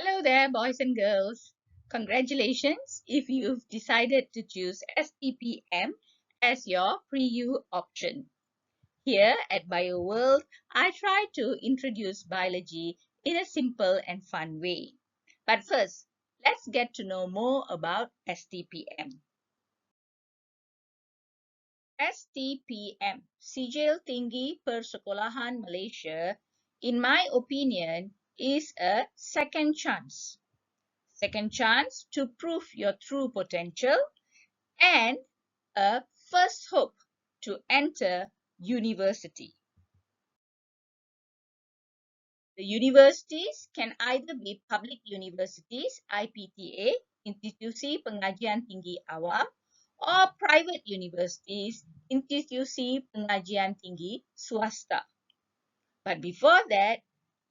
Hello there, boys and girls. Congratulations if you've decided to choose STPM as your pre-U option. Here at BioWorld, I try to introduce biology in a simple and fun way. But first, let's get to know more about STPM. STPM, Sijil Tinggi Persekolahan Malaysia, in my opinion, is a second chance. Second chance to prove your true potential, and a first hope to enter university. The universities can either be public universities, IPTA, Institusi Pengajian Tinggi Awam, or private universities, Institusi Pengajian Tinggi Swasta. But before that,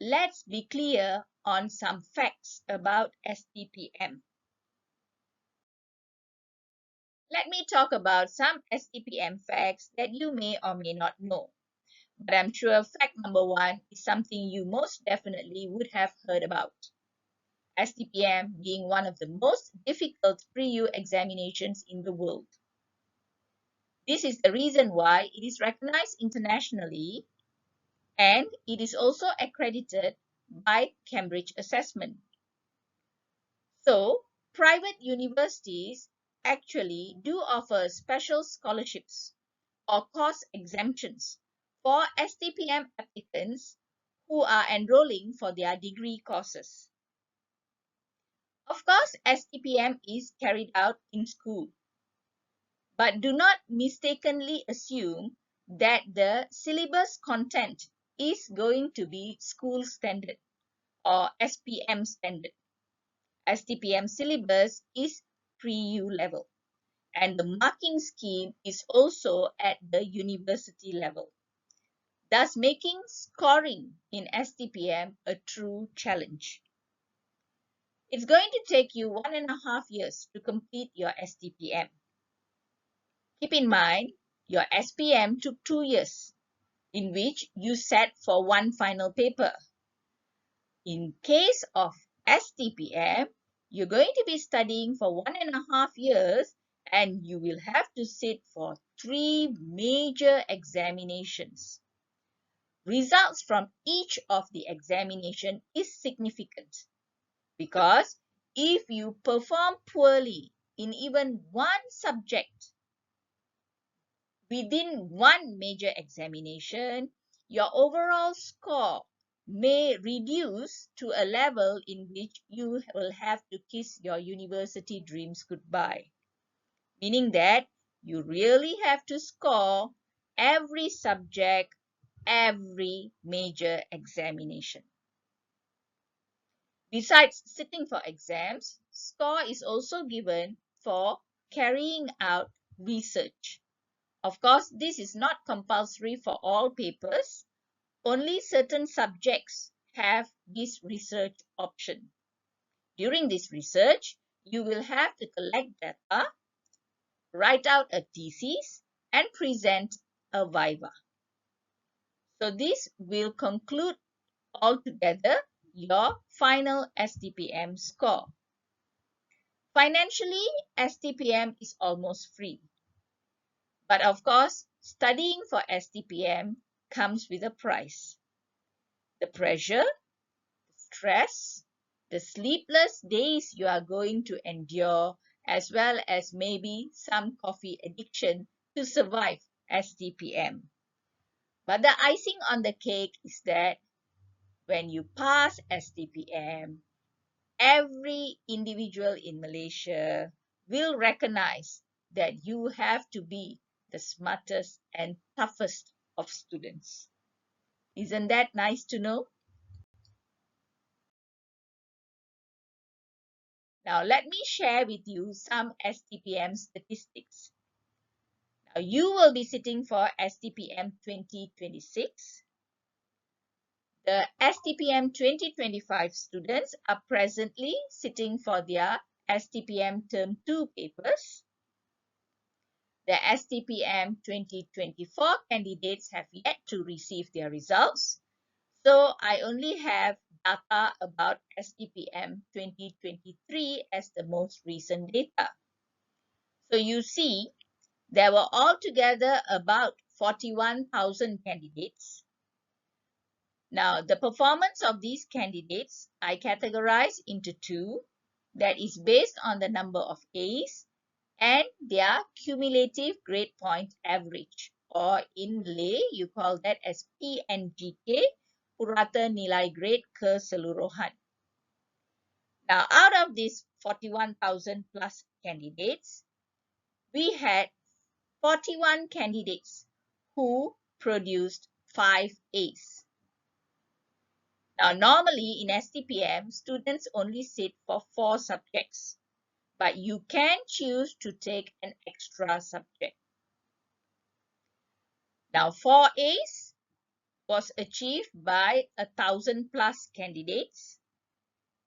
let's be clear on some facts about STPM. Let me talk about some STPM facts that you may or may not know. But I'm sure fact number one is something you most definitely would have heard about. STPM being one of the most difficult pre-U examinations in the world. This is the reason why it is recognized internationally, and it is also accredited by Cambridge Assessment. So, private universities actually do offer special scholarships or course exemptions for STPM applicants who are enrolling for their degree courses. Of course, STPM is carried out in school, but do not mistakenly assume that the syllabus content is going to be school standard or SPM standard. STPM syllabus is pre-U level, and the marking scheme is also at the university level, thus making scoring in STPM a true challenge. It's going to take you 1.5 years to complete your STPM. Keep in mind, your SPM took 2 years, in which you sat for one final paper. In case of STPM, you're going to be studying for 1.5 years, and you will have to sit for 3 major examinations. Results from each of the examination is significant, because if you perform poorly in even one subject within one major examination, your overall score may reduce to a level in which you will have to kiss your university dreams goodbye, meaning that you really have to score every subject, every major examination. Besides sitting for exams, score is also given for carrying out research. Of course, this is not compulsory for all papers. Only certain subjects have this research option. During this research, you will have to collect data, write out a thesis, and present a viva. So this will conclude altogether your final STPM score. Financially, STPM is almost free. But of course, studying for STPM comes with a price. The pressure, the stress, the sleepless days you are going to endure, as well as maybe some coffee addiction to survive STPM. But the icing on the cake is that when you pass STPM, every individual in Malaysia will recognize that you have to be the smartest and toughest of students. Isn't that nice to know? Now, let me share with you some STPM statistics. Now, you will be sitting for STPM 2026. The STPM 2025 students are presently sitting for their STPM Term 2 papers. The STPM 2024 candidates have yet to receive their results, so I only have data about STPM 2023 as the most recent data. So you see, there were altogether about 41,000 candidates. Now, the performance of these candidates I categorize into two. That is based on the number of A's and their cumulative grade point average, or in lay, you call that as PNGK, Purata Nilai Grade Keseluruhan. Now, out of these 41,000 plus candidates, we had 41 candidates who produced 5 A's. Now, normally in STPM, students only sit for 4 subjects, but you can choose to take an extra subject. Now, 4 A's was achieved by 1,000 plus candidates.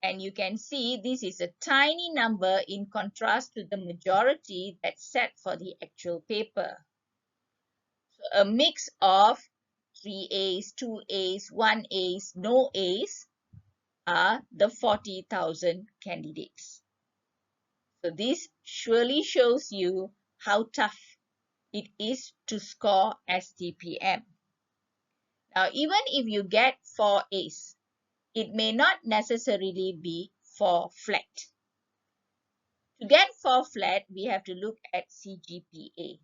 And you can see this is a tiny number in contrast to the majority that's set for the actual paper. So a mix of 3 A's, 2 A's, 1 A's, no A's are the 40,000 candidates. So this surely shows you how tough it is to score STPM. Now, even if you get 4 A's, it may not necessarily be 4 flat. To get 4 flat, we have to look at CGPA.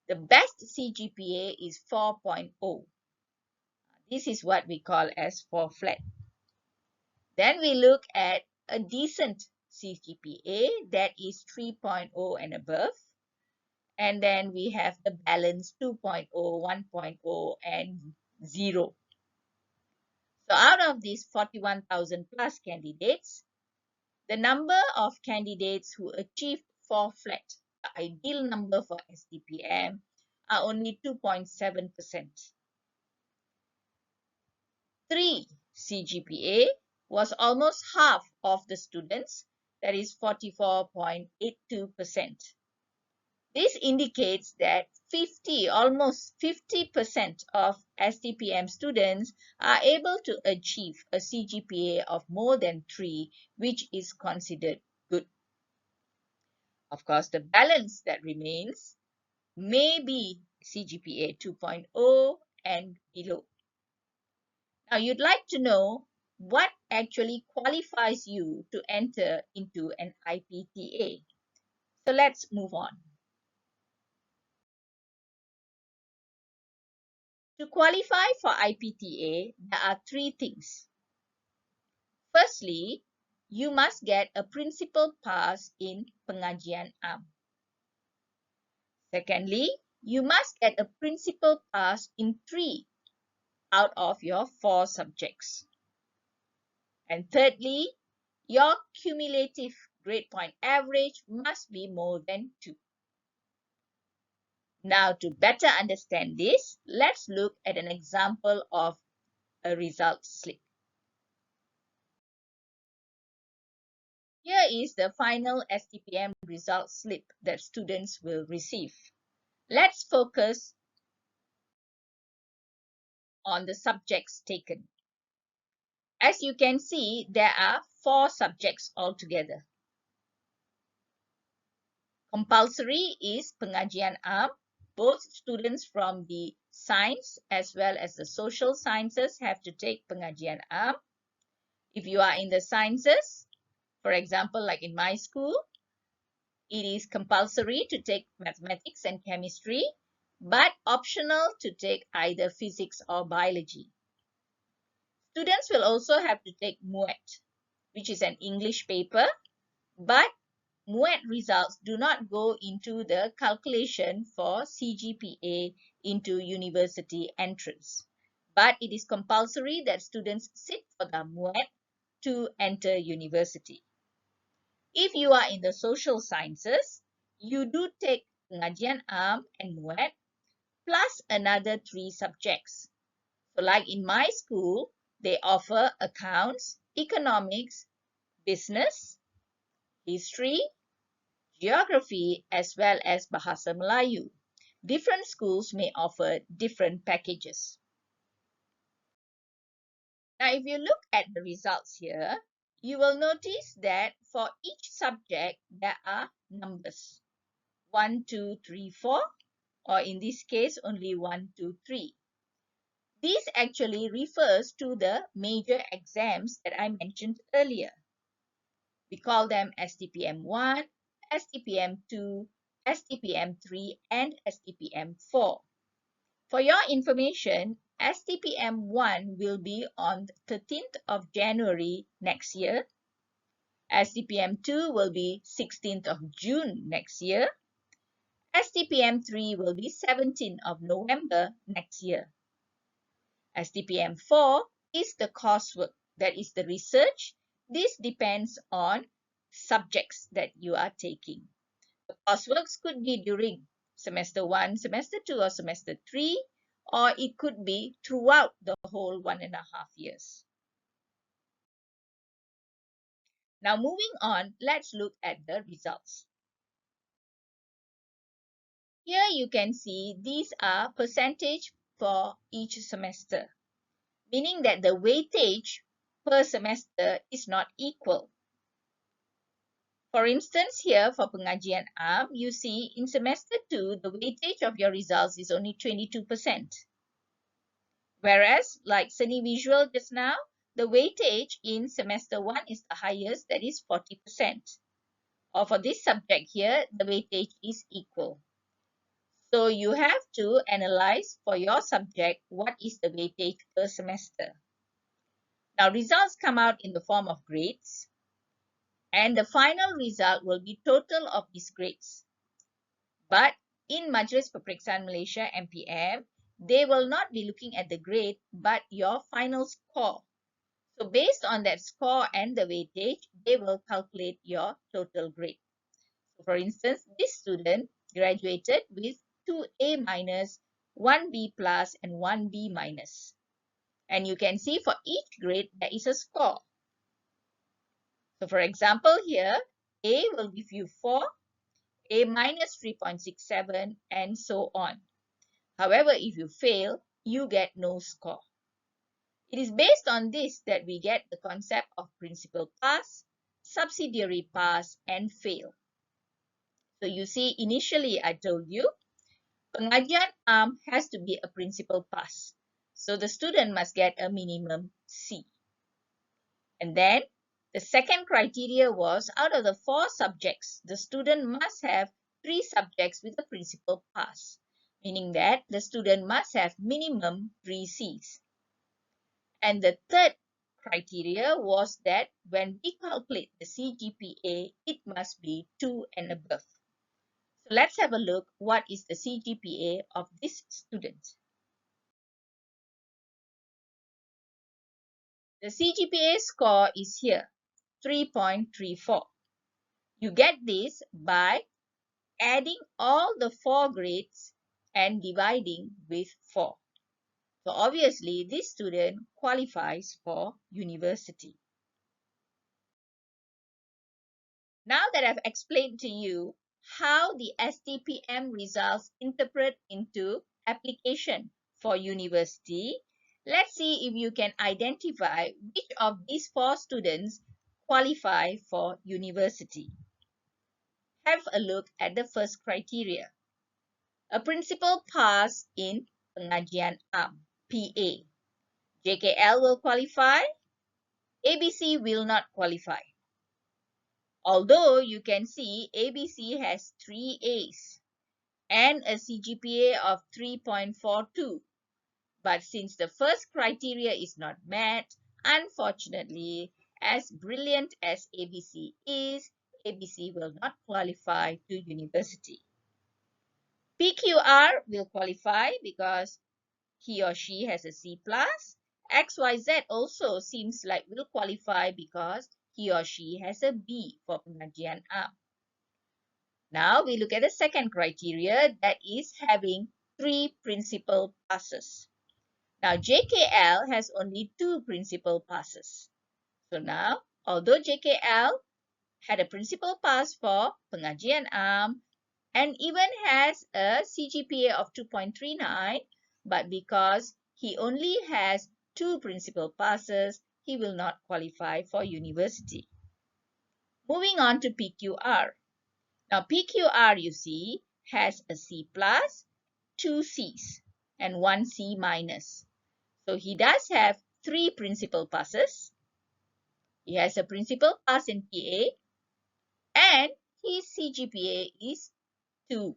The best CGPA is 4.0. This is what we call as 4 flat. Then we look at a decent CGPA, that is 3.0 and above. And then we have the balance 2.0, 1.0, and 0. So out of these 41,000 plus candidates, the number of candidates who achieved 4 flat, the ideal number for STPM, are only 2.7%. 3 CGPA was almost half of the students, that is 44.82%. This indicates that almost 50% of STPM students are able to achieve a CGPA of more than 3, which is considered good. Of course, the balance that remains may be CGPA 2.0 and below. Now, you'd like to know what actually qualifies you to enter into an IPTA. So let's move on. To qualify for IPTA, there are 3 things. Firstly, you must get a principal pass in pengajian am. Secondly, you must get a principal pass in 3 out of your 4 subjects. And thirdly, your cumulative grade point average must be more than 2. Now, to better understand this, let's look at an example of a result slip. Here is the final STPM result slip that students will receive. Let's focus on the subjects taken. As you can see, there are 4 subjects altogether. Compulsory is pengajian am. Both students from the science as well as the social sciences have to take pengajian am. If you are in the sciences, for example, like in my school, it is compulsory to take mathematics and chemistry, but optional to take either physics or biology. Students will also have to take MUET, which is an English paper, but MUET results do not go into the calculation for CGPA into university entrance. But it is compulsory that students sit for the MUET to enter university. If you are in the social sciences, you do take pengajian am and MUET plus another 3 subjects. So like in my school, they offer accounts, economics, business, history, geography, as well as Bahasa Melayu. Different schools may offer different packages. Now, if you look at the results here, you will notice that for each subject, there are numbers 1, 2, 3, 4, or in this case, only 1, 2, 3. This actually refers to the major exams that I mentioned earlier. We call them STPM 1, STPM 2, STPM 3, and STPM 4. For your information, STPM 1 will be on the 13th of January next year. STPM 2 will be 16th of June next year. STPM 3 will be 17th of November next year. STPM 4 is the coursework, that is the research. This depends on subjects that you are taking. The courseworks could be during semester 1, semester 2, or semester 3, or it could be throughout the whole 1.5 years. Now moving on, let's look at the results. Here you can see these are percentage for each semester, meaning that the weightage per semester is not equal. For instance, here for pengajian am, you see in semester 2, the weightage of your results is only 22%. Whereas, like Seni Visual just now, the weightage in semester 1 is the highest, that is 40%. Or for this subject here, the weightage is equal. So you have to analyze for your subject what is the weightage per semester. Now results come out in the form of grades, and the final result will be total of these grades. But in Majlis Peperiksaan Malaysia MPM, they will not be looking at the grade but your final score. So based on that score and the weightage, they will calculate your total grade. So for instance, this student graduated with 2A minus, 1B plus, and 1B minus. And you can see for each grade, there is a score. So for example, here, A will give you 4, A minus 3.67, and so on. However, if you fail, you get no score. It is based on this that we get the concept of principal pass, subsidiary pass, and fail. So you see, initially I told you, pengajian am has to be a principal pass. So the student must get a minimum C. And then the second criteria was, out of the 4 subjects, the student must have 3 subjects with a principal pass, meaning that the student must have minimum 3 Cs. And the third criteria was that when we calculate the CGPA, it must be 2 and above. So let's have a look what is the CGPA of this student. The CGPA score is here, 3.34. You get this by adding all the 4 grades and dividing with 4. So obviously, this student qualifies for university. Now that I've explained to you how the STPM results interpret into application for university, let's see if you can identify which of these 4 students qualify for university. Have a look at the first criteria. A principal pass in pengajian am, PA. JKL will qualify, ABC will not qualify. Although you can see ABC has 3 A's and a CGPA of 3.42. But since the first criteria is not met, unfortunately, as brilliant as ABC is, ABC will not qualify to university. PQR will qualify because he or she has a C+. XYZ also seems like will qualify because he or she has a B for pengajian am. Now we look at the second criteria, that is having 3 principal passes. Now JKL has only 2 principal passes. So now, although JKL had a principal pass for pengajian am and even has a CGPA of 2.39, but because he only has 2 principal passes, he will not qualify for university. Moving on to PQR. Now PQR, you see, has a C plus, 2 Cs, and 1 C minus. So he does have 3 principal passes. He has a principal pass in PA, and his CGPA is 2,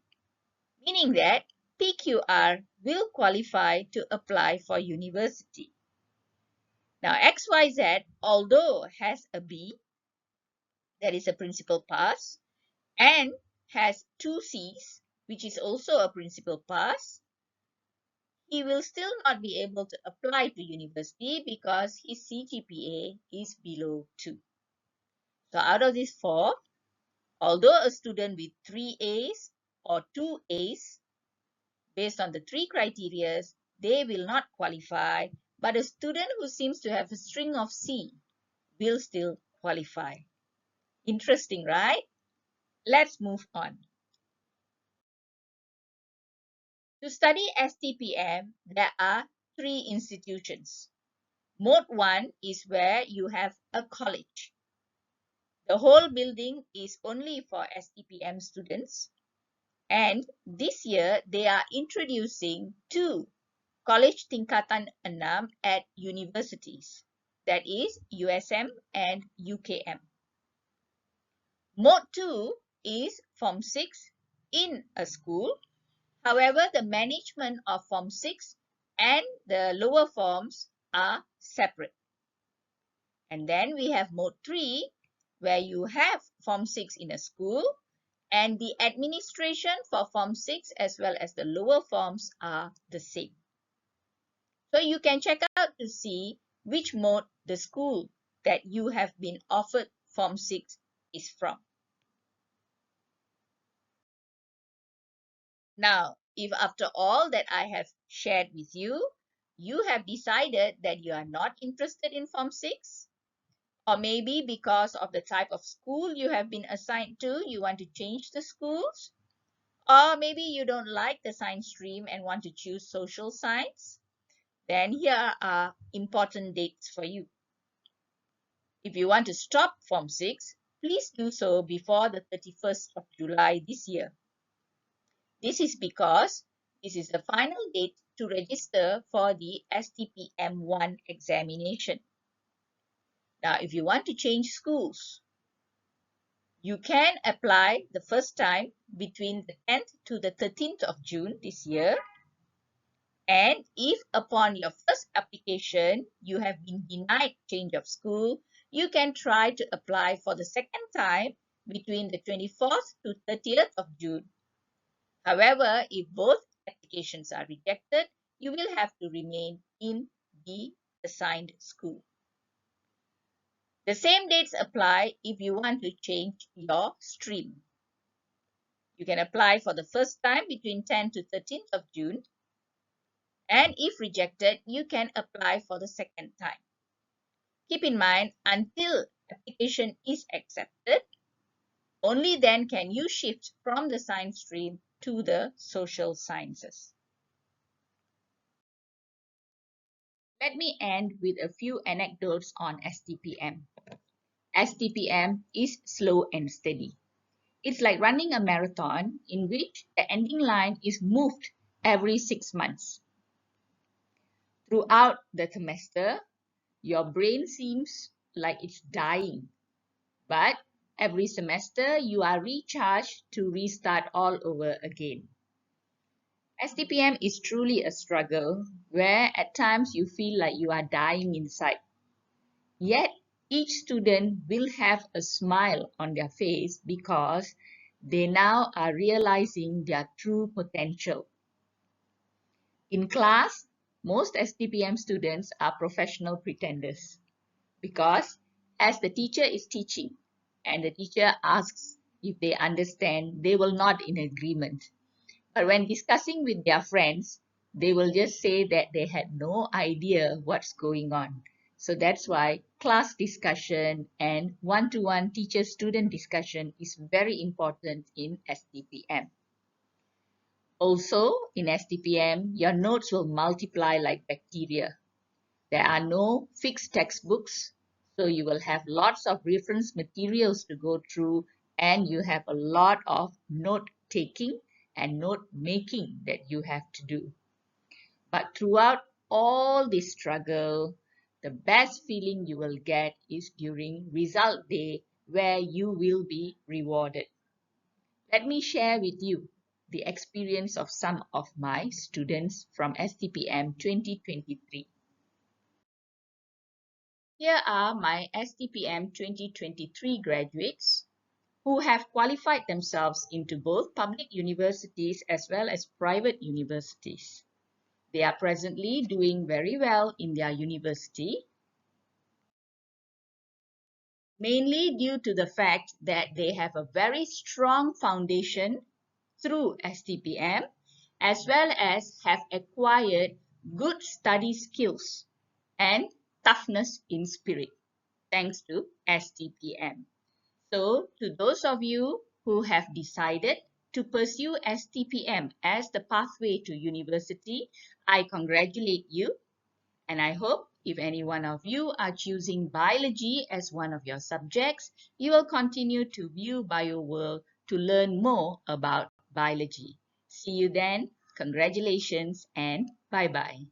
meaning that PQR will qualify to apply for university. Now XYZ, although has a B, that is a principal pass, and has 2 Cs, which is also a principal pass, he will still not be able to apply to university because his CGPA is below 2. So out of these 4, although a student with 3 A's or 2 A's, based on the 3 criteria, they will not qualify, but a student who seems to have a string of C will still qualify. Interesting, right? Let's move on. To study STPM, there are 3 institutions. Mode 1 is where you have a college. The whole building is only for STPM students. And this year, they are introducing 2 College Tingkatan 6 at universities. That is USM and UKM. Mode 2 is Form 6 in a school. However, the management of Form 6 and the lower forms are separate. And then we have Mode 3, where you have Form 6 in a school, and the administration for Form 6 as well as the lower forms are the same. So you can check out to see which mode the school that you have been offered Form 6 is from. Now, if after all that I have shared with you, you have decided that you are not interested in Form 6, or maybe because of the type of school you have been assigned to, you want to change the schools, or maybe you don't like the science stream and want to choose social science, then here are important dates for you. If you want to stop Form 6, please do so before the 31st of July this year. This is because this is the final date to register for the STPM1 examination. Now, if you want to change schools, you can apply the first time between the 10th to the 13th of June this year. And if upon your first application, you have been denied change of school, you can try to apply for the second time between the 24th to 30th of June. However, if both applications are rejected, you will have to remain in the assigned school. The same dates apply if you want to change your stream. You can apply for the first time between 10th to 13th of June. And if rejected, you can apply for the second time. Keep in mind, until application is accepted, only then can you shift from the science stream to the social sciences. Let me end with a few anecdotes on STPM. STPM is slow and steady. It's like running a marathon in which the ending line is moved every 6 months. Throughout the semester, your brain seems like it's dying, but every semester you are recharged to restart all over again. STPM is truly a struggle where at times you feel like you are dying inside. Yet, each student will have a smile on their face because they now are realizing their true potential. In class, most STPM students are professional pretenders because as the teacher is teaching and the teacher asks if they understand, they will nod in agreement. But when discussing with their friends, they will just say that they had no idea what's going on. So that's why class discussion and one-to-one teacher-student discussion is very important in STPM. Also, in STPM, your notes will multiply like bacteria. There are no fixed textbooks, so you will have lots of reference materials to go through, and you have a lot of note taking and note making that you have to do. But throughout all this struggle, the best feeling you will get is during result day, where you will be rewarded. Let me share with you the experience of some of my students from STPM 2023. Here are my STPM 2023 graduates who have qualified themselves into both public universities as well as private universities. They are presently doing very well in their university, mainly due to the fact that they have a very strong foundation through STPM, as well as have acquired good study skills and toughness in spirit, thanks to STPM. So, to those of you who have decided to pursue STPM as the pathway to university, I congratulate you, and I hope if any one of you are choosing biology as one of your subjects, you will continue to view BioWorld to learn more about biology. See you then. Congratulations and bye-bye.